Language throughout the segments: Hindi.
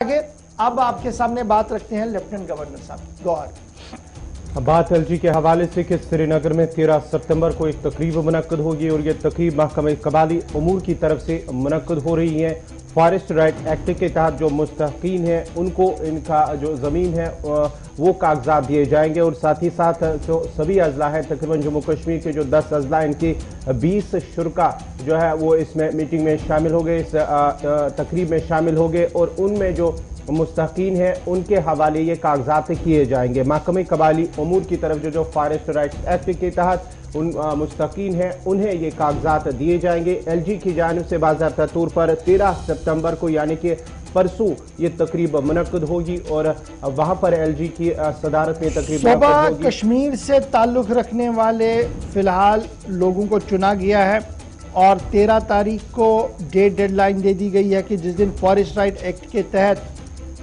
आगे अब आपके सामने बात रखते हैं लेफ्टिनेंट गवर्नर साहब गौहर। बात एलजी के हवाले से कि श्रीनगर में 13 सितंबर को एक तकरीब मुनक्कद होगी और ये तकरीब महकमा कबाली उमूर की तरफ से मुनक्कद हो रही है। फॉरेस्ट राइट एक्ट के तहत जो मुस्तहकीन है उनको इनका जो ज़मीन है वो कागजात दिए जाएंगे और साथ ही साथ जो सभी अजला हैं तकरीबन जम्मू कश्मीर के जो 10 अजला इनकी 20 शुरका जो है वो इसमें मीटिंग में शामिल हो गए, इस तकरीब में शामिल हो गए और उनमें जो मुस्तहकीन है उनके हवाले ये कागजात किए जाएंगे। महकमे कबाली उमूर की तरफ जो फॉरेस्ट राइट्स एक्ट के तहत उन मुस्तहकीन है उन्हें ये कागजात दिए जाएंगे। एलजी की जानिब से बाज़ाब्ता तौर पर 13 सितंबर को यानी कि परसों ये तकरीब मुनक्कद होगी और वहां पर एलजी की सदारत में तकरीब सूबा कश्मीर से ताल्लुक रखने वाले फिलहाल लोगों को चुना गया है और 13 तारीख को डेडलाइन दे दी गई है कि जिस दिन फॉरेस्ट राइट एक्ट के तहत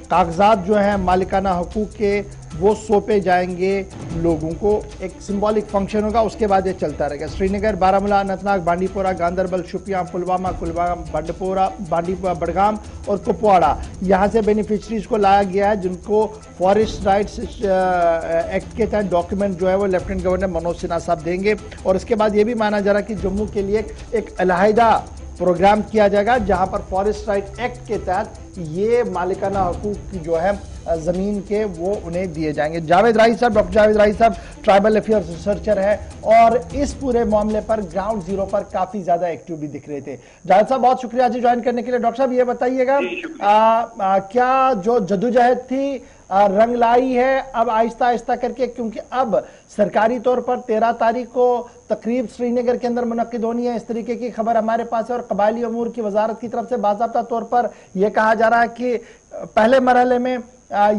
कागजात जो हैं मालिकाना हकूक के वो सौंपे जाएंगे लोगों को। एक सिंबॉलिक फंक्शन होगा, उसके बाद ये चलता रहेगा। श्रीनगर, बारामूला, अनंतनाग, बांडीपोरा, गांदरबल, शोपियां, पुलवामा, बांडीपोरा, बडगाम और कुपवाड़ा यहाँ से बेनिफिशरीज को लाया गया है जिनको फॉरेस्ट राइट्स एक्ट के तहत डॉक्यूमेंट जो है वो लेफ्टिनेंट गवर्नर मनोज सिन्हा साहब देंगे। और इसके बाद ये भी माना जा रहा है कि जम्मू के लिए एक अलहदा प्रोग्राम किया जाएगा जहां पर फॉरेस्ट राइट एक्ट के तहत ये मालिकाना हकूक की जो है जमीन के वो उन्हें दिए जाएंगे। जावेद राही साहब, डॉक्टर जावेद राही साहब ट्राइबल अफेयर्स रिसर्चर है और इस पूरे मामले पर ग्राउंड जीरो पर काफी ज्यादा एक्टिव भी दिख रहे थे। जावेद साहब बहुत शुक्रिया आज ज्वाइन करने के लिए। डॉक्टर साहब ये बताइएगा क्या जो जद्दोजहद थी रंग लाई है अब आहिस्ता आहिस्ता करके, क्योंकि अब सरकारी तौर पर 13 तारीख को तकरीब श्रीनगर के अंदर मुनक्किद होनी है, इस तरीके की खबर हमारे पास है और कबायली अमूर की वजारत की तरफ से बाज़ाब्ता तौर पर यह कहा जा रहा है कि पहले मरहले में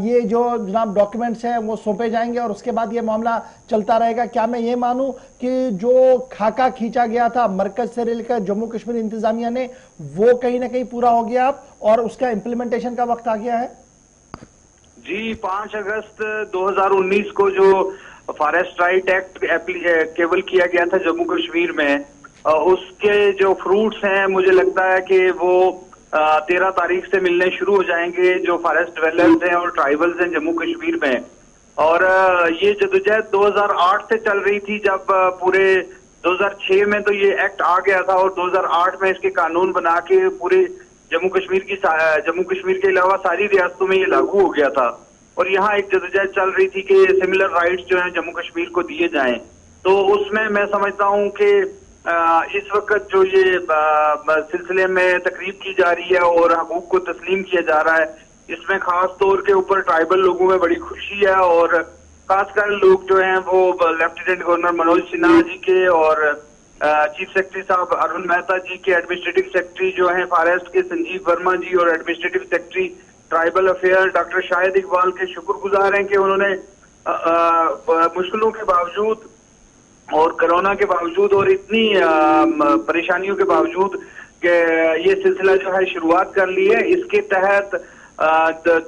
ये जो जनाब डॉक्यूमेंट्स हैं वो सौंपे जाएंगे और उसके बाद ये मामला चलता रहेगा। क्या मैं ये मानूं कि जो खाका खींचा गया था मरकज से लेकर जम्मू कश्मीर इंतजामिया ने वो कहीं ना कहीं पूरा हो गया अब और उसका इम्प्लीमेंटेशन का वक्त आ गया है? जी, 5 अगस्त 2019 को जो फॉरेस्ट राइट एक्ट केवल किया गया था जम्मू कश्मीर में, उसके जो फ्रूट्स हैं मुझे लगता है कि वो 13 तारीख से मिलने शुरू हो जाएंगे जो फॉरेस्ट डिवेलपर्स हैं और ट्राइबल्स हैं जम्मू कश्मीर में। और ये जदोजहद 2008 से चल रही थी, जब पूरे 2006 में तो ये एक्ट आ गया था और 2008 में इसके कानून बना के पूरे जम्मू कश्मीर के अलावा सारी रियासतों में ये लागू हो गया था। और यहाँ एक जदोजहद चल रही थी कि सिमिलर राइट्स जो हैं जम्मू कश्मीर को दिए जाएं। तो उसमें मैं समझता हूँ कि इस वक्त जो ये सिलसिले में तकरीब की जा रही है और हकूक को तस्लीम किया जा रहा है, इसमें खास तौर के ऊपर ट्राइबल लोगों में बड़ी खुशी है और खासकर लोग जो हैं वो लेफ्टिनेंट गवर्नर मनोज सिन्हा जी के और चीफ सेक्रेटरी साहब अरुण मेहता जी के, एडमिनिस्ट्रेटिव सेक्रेटरी जो हैं फॉरेस्ट के संजीव वर्मा जी और administrative secretary tribal affair doctor Shahid Iqbal के शुक्रगुजार हैं कि उन्होंने मुश्किलों के बावजूद और कोरोना के बावजूद और इतनी परेशानियों के बावजूद ये सिलसिला जो है शुरुआत कर ली है। इसके तहत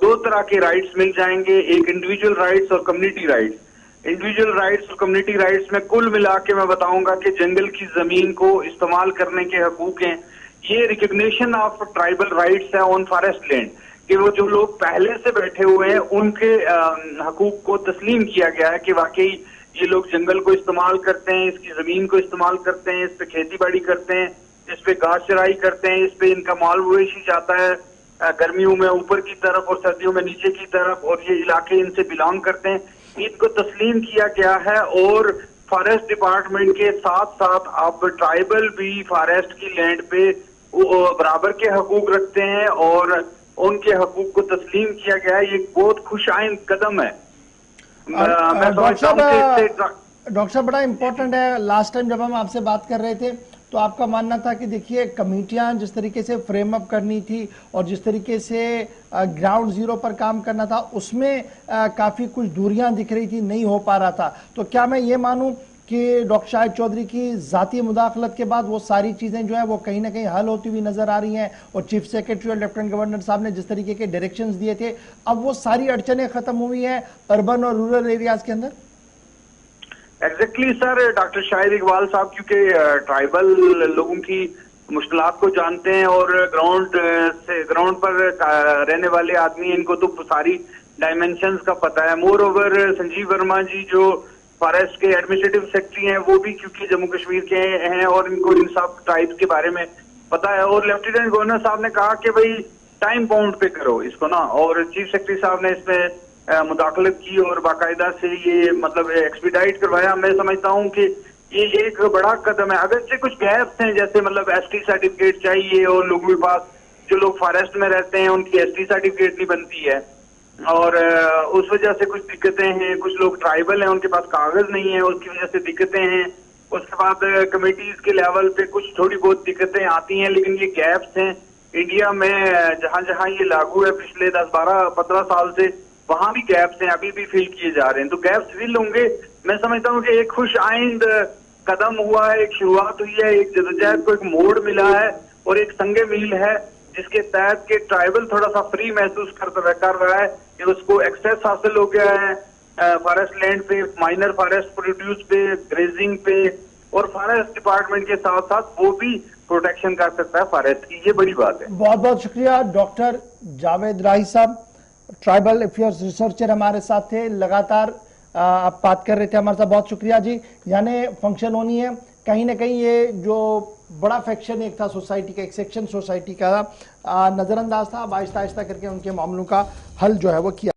2 तरह के राइट्स मिल जाएंगे, एक इंडिविजुअल राइट्स और कम्युनिटी राइट्स। इंडिविजुअल राइट्स और कम्युनिटी राइट्स में कुल मिला के मैं बताऊंगा कि जंगल की जमीन को इस्तेमाल करने के हकूक हैं। ये रिकग्निशन ऑफ ट्राइबल राइट्स है ऑन फॉरेस्ट लैंड, कि वो जो लोग पहले से बैठे हुए हैं उनके हकूक को तस्लीम किया गया है कि वाकई ये लोग जंगल को इस्तेमाल करते हैं, इसकी जमीन को इस्तेमाल करते हैं, इस पे खेती बाड़ी करते हैं, इस पे घास चराई करते हैं, इस पे इनका माल मवेशी जाता है गर्मियों में ऊपर की तरफ और सर्दियों में नीचे की तरफ, और ये इलाके इनसे बिलोंग करते हैं। इनको तस्लीम किया गया है और फॉरेस्ट डिपार्टमेंट के साथ साथ अब ट्राइबल भी फॉरेस्ट की लैंड पे बराबर के हकूक रखते हैं और उनके हकूक को तस्लीम किया गया है। ये बहुत खुशाइन कदम है। डॉक्टर साहब बड़ा इंपॉर्टेंट है, लास्ट टाइम जब हम आपसे बात कर रहे थे तो आपका मानना था कि देखिए कमेटियां जिस तरीके से फ्रेम अप करनी थी और जिस तरीके से ग्राउंड जीरो पर काम करना था उसमें काफ़ी कुछ दूरियां दिख रही थी, नहीं हो पा रहा था। तो क्या मैं ये मानूं कि डॉक्टर शाहिद चौधरी की ज़ाती मुदाखलत के बाद वो सारी चीज़ें जो है वो कहीं ना कहीं हल होती हुई नज़र आ रही हैं और चीफ सेक्रेटरी और लेफ्टिनेंट गवर्नर साहब ने जिस तरीके के डायरेक्शंस दिए थे अब वो सारी अड़चनें ख़त्म हुई हैं अर्बन और रूरल एरियाज़ के अंदर? Exactly sir, doctor Shahid Iqbal साहब क्योंकि ट्राइबल लोगों की मुश्किलात को जानते हैं और ग्राउंड पर रहने वाले आदमी, इनको तो सारी डायमेंशंस का पता है। मोर ओवर संजीव वर्मा जी जो फॉरेस्ट के एडमिनिस्ट्रेटिव सेक्रेटरी हैं, वो भी क्योंकि जम्मू कश्मीर के हैं और इनको इन सब ट्राइब्स के बारे में पता है। और लेफ्टिनेंट गवर्नर साहब ने कहा कि भाई टाइम बाउंड पे करो इसको ना, और चीफ सेक्रेटरी साहब ने इसमें मुदाखलत की और बाकायदा से ये मतलब एक्सपीडाइट करवाया। मैं समझता हूँ कि ये एक बड़ा कदम है। अगर से कुछ गैप्स हैं, जैसे मतलब एसटी सर्टिफिकेट चाहिए और लोगों के पास, जो लोग फॉरेस्ट में रहते हैं उनकी एसटी सर्टिफिकेट नहीं बनती है और उस वजह से कुछ दिक्कतें हैं। कुछ लोग ट्राइबल हैं, उनके पास कागज नहीं है, उसकी वजह से दिक्कतें हैं। उसके बाद कमेटीज के लेवल पे कुछ थोड़ी बहुत दिक्कतें आती हैं, लेकिन ये गैप्स हैं। इंडिया में जहां जहां ये लागू है पिछले 10, 12, 15 साल से, वहां भी गैप्स हैं, अभी भी फिल किए जा रहे हैं। तो गैप्स फिल होंगे। मैं समझता हूँ कि एक खुश आइंद कदम हुआ है, एक शुरुआत हुई है, एक जद्दोजहद को एक मोड़ मिला है और एक संगे मील है, जिसके तहत के ट्राइबल थोड़ा सा फ्री महसूस कर रहा है कि उसको एक्सेस हासिल हो गया है फॉरेस्ट लैंड पे, माइनर फॉरेस्ट प्रोड्यूस पे, ग्रेजिंग पे, और फॉरेस्ट डिपार्टमेंट के साथ साथ वो भी प्रोटेक्शन कर सकता है फॉरेस्ट की। ये बड़ी बात है। बहुत बहुत शुक्रिया डॉक्टर जावेद राही साहब, ट्राइबल अफेयर्स रिसर्चर हमारे साथ थे। लगातार आप बात कर रहे थे हमारे साथ, बहुत शुक्रिया जी। यानी फंक्शन होनी है, कहीं ना कहीं ये जो बड़ा फैक्शन एक था सोसाइटी का, एक सेक्शन सोसाइटी का नजरअंदाज था। अब आहिस्ता आहिस्ता करके उनके मामलों का हल जो है वो किया।